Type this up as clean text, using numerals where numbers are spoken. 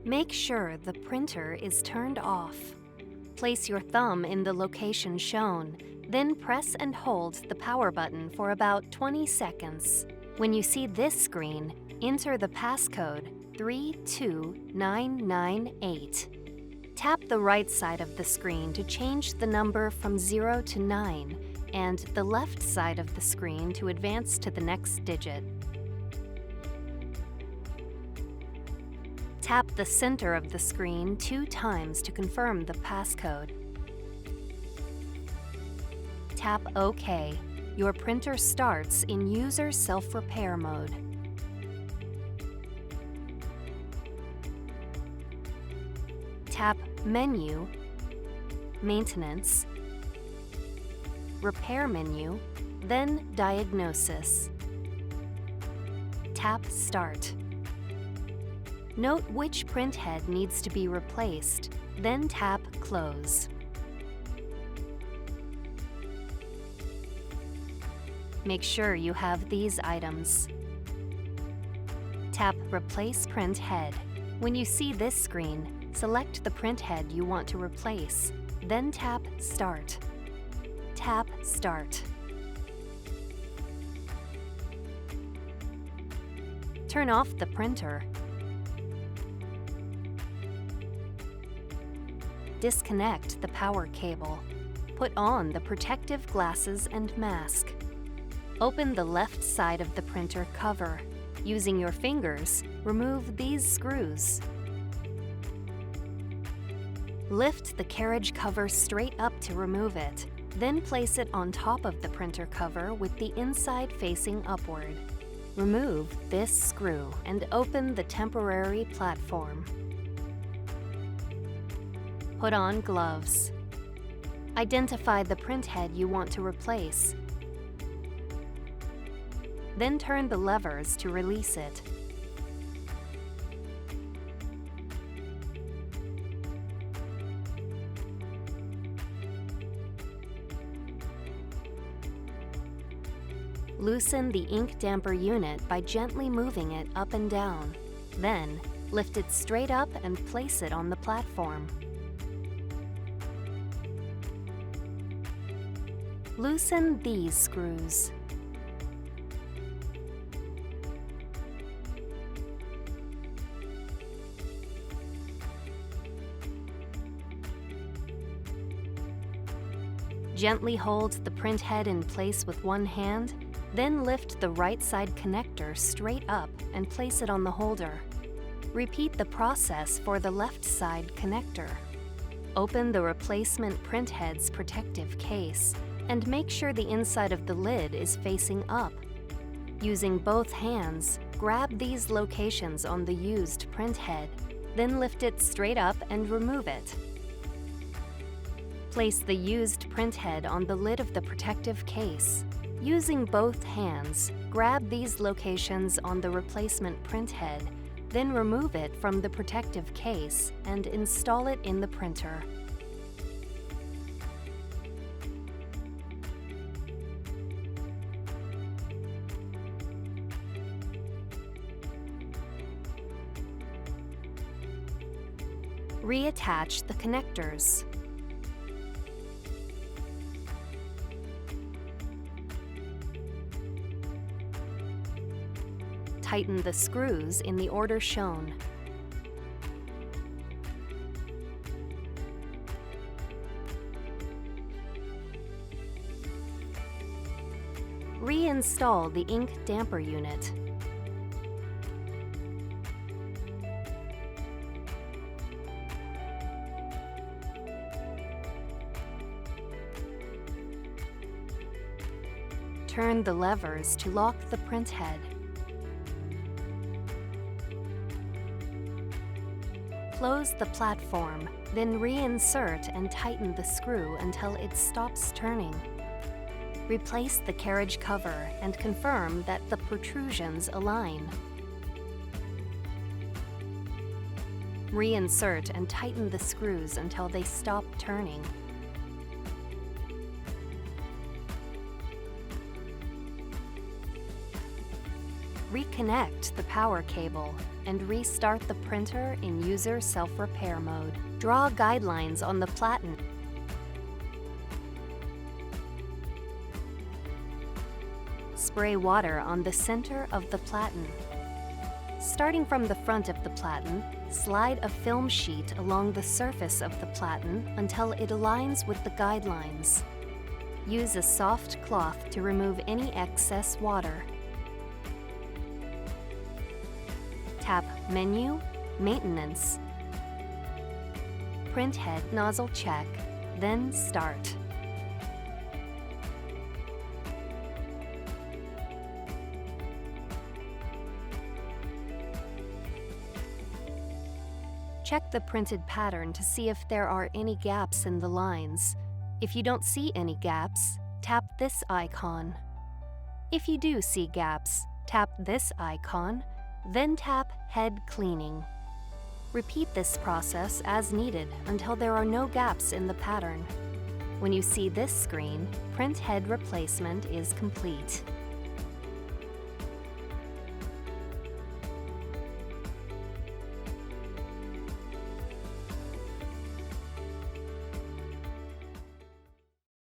Make sure the printer is turned off. Place your thumb in the location shown, then press and hold the power button for about 20 seconds. When you see this screen, enter the passcode 32998. Tap the right side of the screen to change the number from 0 to 9, and the left side of the screen to advance to the next digit. Tap the center of the screen 2 times to confirm the passcode. Tap OK. Your printer starts in user self-repair mode. Tap Menu, Maintenance, Repair menu, then Diagnosis. Tap Start. Note which printhead needs to be replaced, then tap Close. Make sure you have these items. Tap Replace Printhead. When you see this screen, select the printhead you want to replace, then tap Start. Tap Start. Turn off the printer. Disconnect the power cable. Put on the protective glasses and mask. Open the left side of the printer cover. Using your fingers, remove these screws. Lift the carriage cover straight up to remove it, then place it on top of the printer cover with the inside facing upward. Remove this screw and open the temporary platform. Put on gloves. Identify the printhead you want to replace. Then turn the levers to release it. Loosen the ink damper unit by gently moving it up and down. Then, lift it straight up and place it on the platform. Loosen these screws. Gently hold the printhead in place with one hand, then lift the right side connector straight up and place it on the holder. Repeat the process for the left side connector. Open the replacement printhead's protective case and make sure the inside of the lid is facing up. Using both hands, grab these locations on the used printhead, then lift it straight up and remove it. Place the used printhead on the lid of the protective case. Using both hands, grab these locations on the replacement printhead, then remove it from the protective case and install it in the printer. Reattach the connectors. Tighten the screws in the order shown. Reinstall the ink damper unit. Turn the levers to lock the printhead. Close the platform, then reinsert and tighten the screw until it stops turning. Replace the carriage cover and confirm that the protrusions align. Reinsert and tighten the screws until they stop turning. Reconnect the power cable and restart the printer in user self-repair mode. Draw guidelines on the platen. Spray water on the center of the platen. Starting from the front of the platen, slide a film sheet along the surface of the platen until it aligns with the guidelines. Use a soft cloth to remove any excess water. Tap Menu, Maintenance. Print head nozzle check, then Start. Check the printed pattern to see if there are any gaps in the lines. If you don't see any gaps, tap this icon. If you do see gaps, tap this icon, then tap Head Cleaning. Repeat this process as needed until there are no gaps in the pattern. When you see this screen, print head replacement is complete.